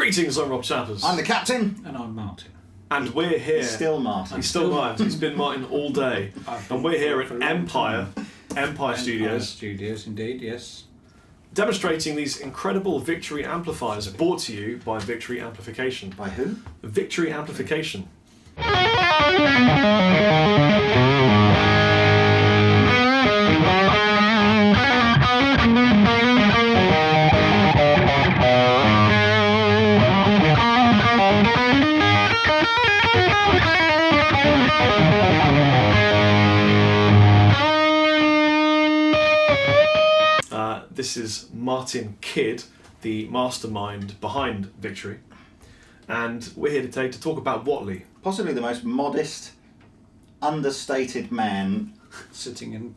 Greetings, I'm Rob Chappers. I'm the captain. And I'm Martin. And we're here. He's still Martin. He's still Martin. He's been Martin all day. And we're here at Empire Studios. Studios, indeed, yes. Demonstrating these incredible Victory amplifiers brought to you by Victory Amplification. By who? Victory Amplification. This is Martin Kidd, the mastermind behind Victory, and we're here today to talk about Whatley. Possibly the most modest, understated man sitting in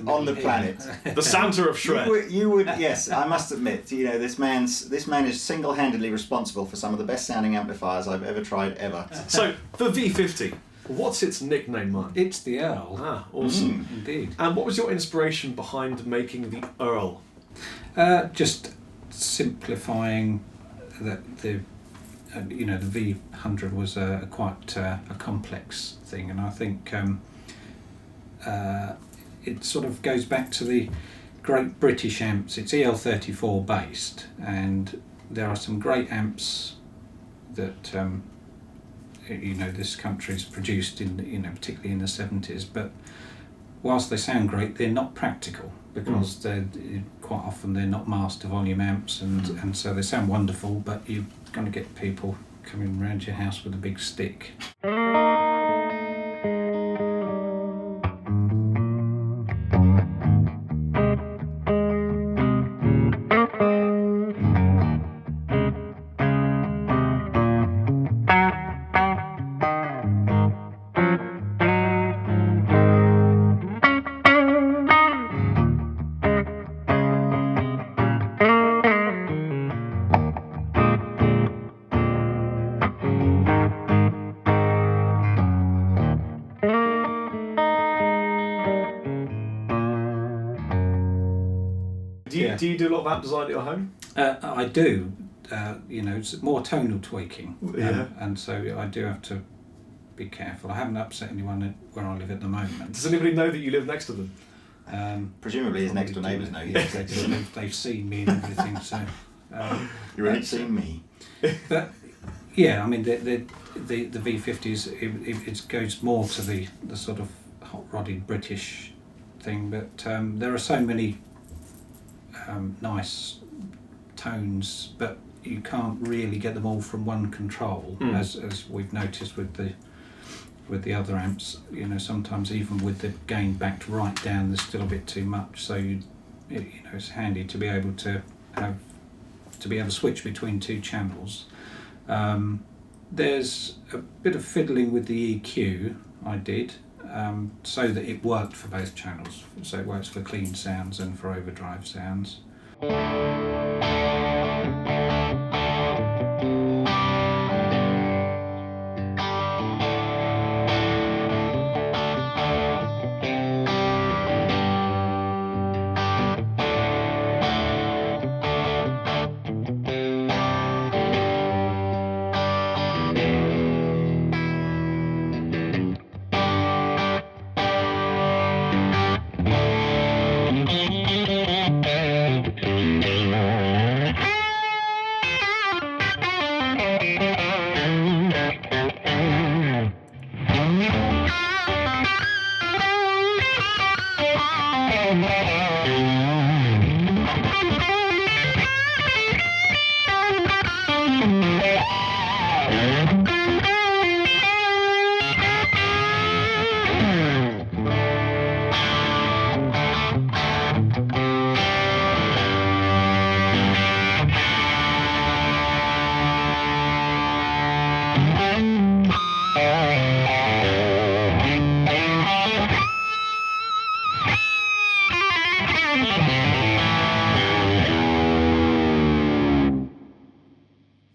on the planet. The Santa of Shred. You would yes, I must admit, you know, this man is single-handedly responsible for some of the best sounding amplifiers I've ever tried ever. So, the V50, what's its nickname, Martin? It's the Earl. Ah, awesome. Indeed. And what was your inspiration behind making the Earl? Just simplifying that the V100 was quite a complex thing, and I think it sort of goes back to the great British amps. It's EL34 based, and there are some great amps that this country's produced in particularly in the 70s, but whilst they sound great, they're not practical because they're quite often they're not master volume amps, and so they sound wonderful, but you're going to get people coming around your house with a big stick. Do you do a lot of amp design at your home? I do. It's more tonal tweaking, Yeah. and so I do have to be careful. I haven't upset anyone where I live at the moment. Does anybody know that you live next to them? Presumably his next door neighbours know you. They've seen me and everything, so... You ain't seen me. But yeah, I mean the V50s, it goes more to the sort of hot-rodded British thing, but there are so many nice tones, but you can't really get them all from one control, as we've noticed with the other amps. Sometimes even with the gain backed right down, there's still a bit too much. So it's handy to be able to switch between two channels. There's a bit of fiddling with the EQ I did, so that it worked for both channels. So it works for clean sounds and for overdrive sounds.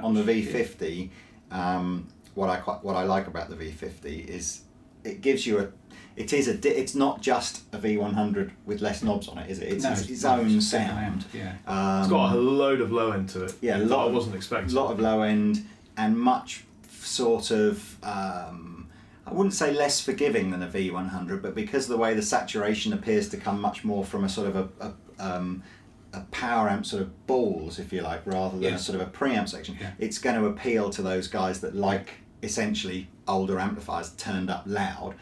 On the V50, what I like about the V50 is it gives you it's not just a V100 with less knobs on it, is it? It's its own sound. Yeah. It's got a load of low end to it. Yeah, that I wasn't expecting. A lot of low end and much sort of. I wouldn't say less forgiving than a V100, but because of the way the saturation appears to come much more from a sort of a power amp sort of balls, if you like, rather than a sort of a preamp section, it's going to appeal to those guys that like essentially older amplifiers turned up loud.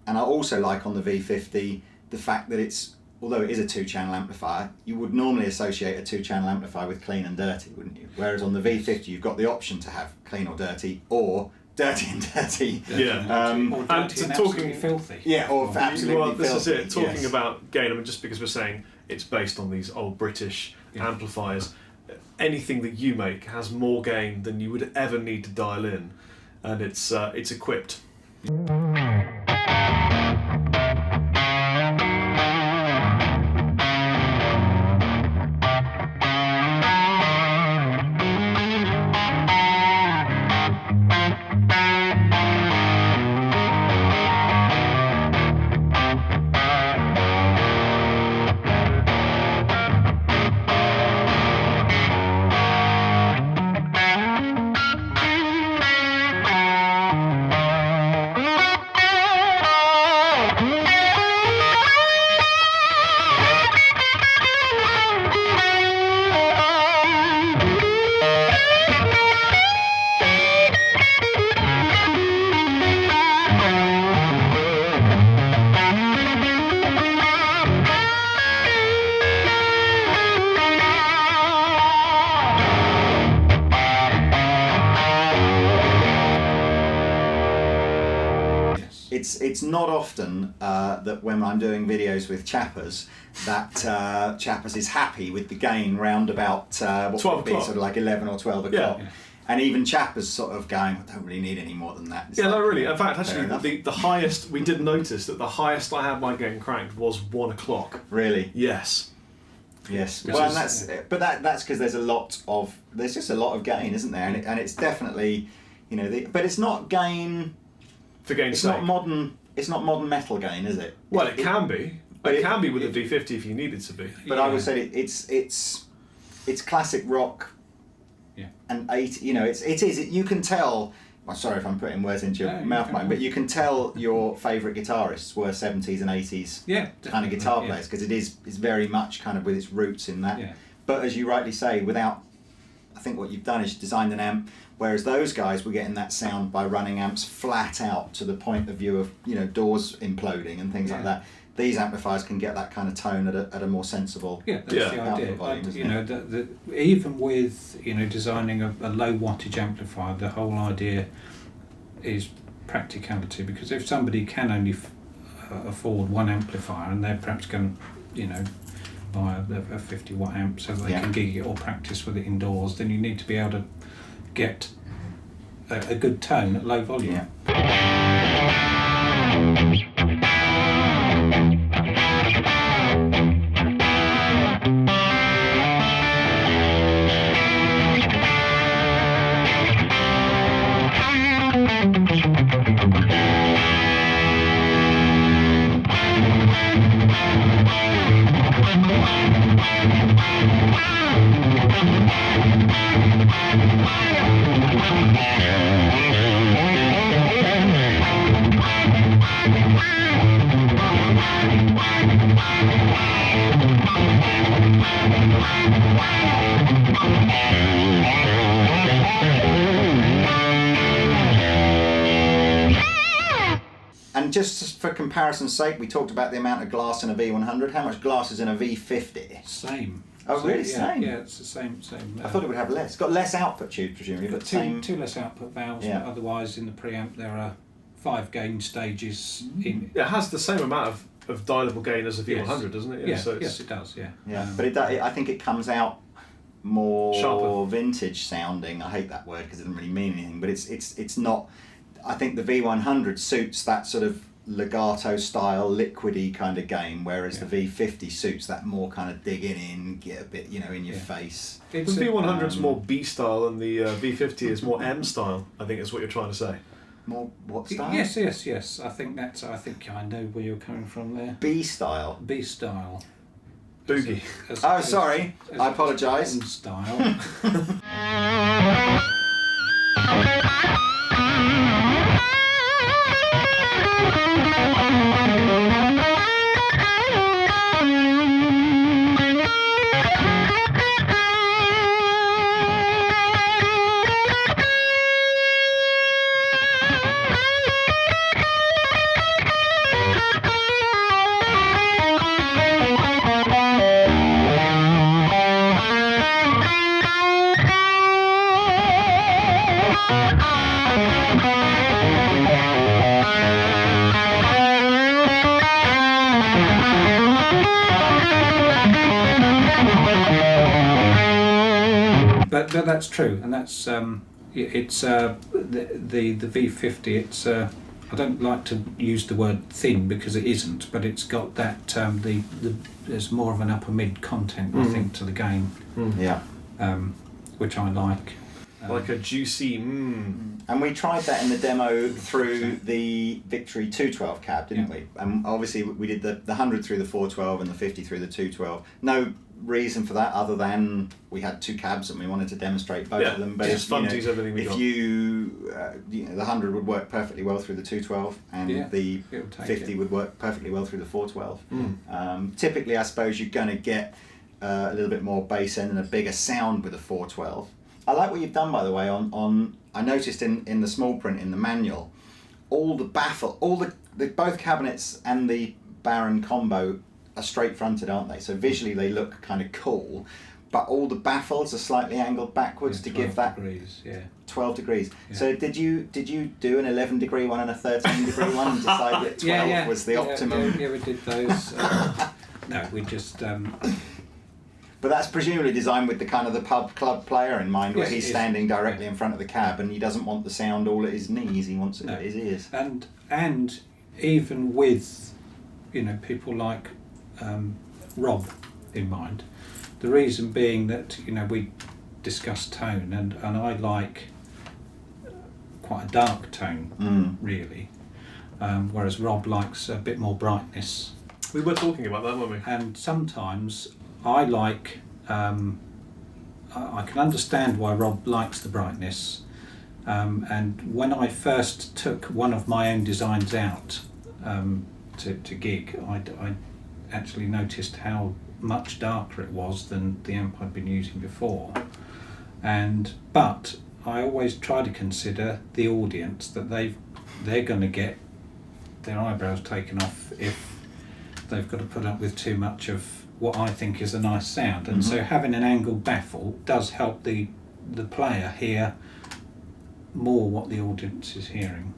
And I also like on the V50 the fact that although it is a 2-channel amplifier, you would normally associate a 2-channel amplifier with clean and dirty, wouldn't you? Whereas on the V50 you've got the option to have clean or dirty, or dirty and dirty. Or dirty and absolutely filthy. Yeah, or absolutely well, this filthy. is it. Talking about gain, I mean, just because we're saying it's based on these old British amplifiers, anything that you make has more gain than you would ever need to dial in, and it's equipped. It's not often that when I'm doing videos with Chappers that Chappers is happy with the gain round about what 12 would be o'clock. sort of like 11 or 12 o'clock. Yeah. And even Chappers sort of going, I don't really need any more than that. It's Yeah, like, no, really. In fact, fair enough. actually, the highest, we did notice that the highest I had my gain cranked was 1 o'clock. Really? Yes. Yes. Which Well, is- and that's because there's just a lot of gain, isn't there? And it's definitely, but it's not gain. For gain's It's sake. not modern. It's not modern metal gain, is it? Well, it can be. but It it- can be with it- the V50 if you need it to be. But I would say it's classic rock. Yeah. And it is. You can tell. I'm sorry if I'm putting words into your No, mouth, you Mike, can. but you can tell your favourite guitarists were 70s and 80s Yeah, kind of guitar yeah. players, because it's very much kind of with its roots in that. Yeah. But as you rightly say, I think what you've done is designed an amp, whereas those guys were getting that sound by running amps flat out to the point of view of doors imploding and things like that. These amplifiers can get that kind of tone at a more sensible. Yeah, that's Yeah. the output idea. volume, Like, isn't even with designing a low wattage amplifier, the whole idea is practicality. Because if somebody can only afford one amplifier and they're perhaps going, buy a 50 watt amp so they can gig it or practice with it indoors, then you need to be able to get a good tone at low volume. Yeah. And just for comparison's sake, we talked about the amount of glass in a V100. How much glass is in a V50? Same. Oh, really? Yeah, Same? yeah, it's the same. I thought it would have less. It's got less output tube, presumably, but same. Two less output valves. Yeah. Otherwise, in the preamp, there are 5 gain stages in. Yeah, it has the same amount of dialable gain as a V100, doesn't it? Yeah, So it's, yes, it does. Yeah. Yeah, but I think it comes out more Sharper. vintage sounding. I hate that word because it doesn't really mean anything. But it's not. I think the V100 suits that sort of legato style, liquidy kind of game, whereas the V50 suits that more kind of digging in, get a bit in your face. the V100's more B style and the V50 is more M style, I think is what you're trying to say. more what style? Yes. I think I know where you're coming from there. B style. B style. Boogie. Sorry. I apologise. Style. But that's true, and that's it's the V50. It's I don't like to use the word thin because it isn't, but it's got that there's more of an upper mid content I think to the game. Yeah. Which I like. Like a juicy And we tried that in the demo through the Victory 212 cab, didn't we? And obviously we did the 100 through the 412 and the 50 through the 212. No reason for that other than we had two cabs and we wanted to demonstrate both of them. But it's fun to use everything we got. If you know, the 100 would work perfectly well through the 212 and the 50 would work perfectly well through the 412. Typically, I suppose you're going to get a little bit more bass end and a bigger sound with a 412. I like what you've done, by the way, on I noticed in the small print in the manual, all the baffle, all the both cabinets and the Baron combo are straight fronted, aren't they? So visually they look kind of cool, but all the baffles are slightly angled backwards to give that 12 degrees. Yeah. So did you do an 11 degree one and a 13 degree one and decide that 12 was the optimum? Yeah, we did those. No, we just. But that's presumably designed with the kind of the pub club player in mind, where he's standing directly in front of the cab and he doesn't want the sound all at his knees, he wants it at his ears. And even with, people like Rob in mind, the reason being that, we discussed tone and I like quite a dark tone, really, whereas Rob likes a bit more brightness. We were talking about that, weren't we? And sometimes I like, I can understand why Rob likes the brightness, and when I first took one of my own designs out to gig, I actually noticed how much darker it was than the amp I'd been using before, but I always try to consider the audience, that they're going to get their eyebrows taken off if they've got to put up with too much of what I think is a nice sound, and so having an angled baffle does help the player hear more what the audience is hearing.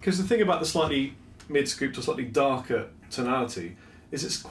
Because the thing about the slightly mid-scoop to slightly darker tonality is it's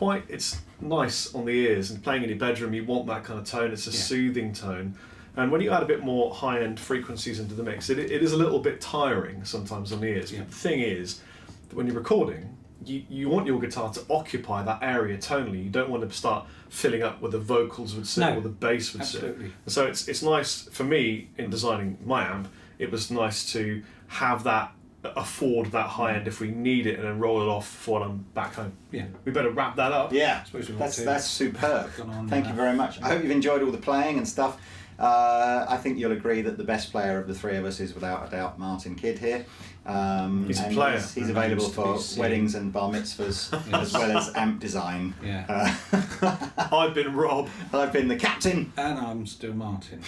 nice on the ears, and playing in your bedroom you want that kind of tone. It's a soothing tone, and when you add a bit more high-end frequencies into the mix, it is a little bit tiring sometimes on the ears. But the thing is that when you're recording, you want your guitar to occupy that area tonally. You don't want to start filling up where the vocals would sit or the bass would sit. And so it's nice for me in designing my amp. It was nice to have that, afford that high end if we need it, and then roll it off for when I'm back home. Yeah, we better wrap that up. Yeah, that's superb. Thank you very much. I hope you've enjoyed all the playing and stuff. I think you'll agree that the best player of the three of us is without a doubt Martin Kidd here. He's a player. He's available for weddings and bar mitzvahs, as well as amp design. I've been Rob. I've been the captain. And I'm still Martin.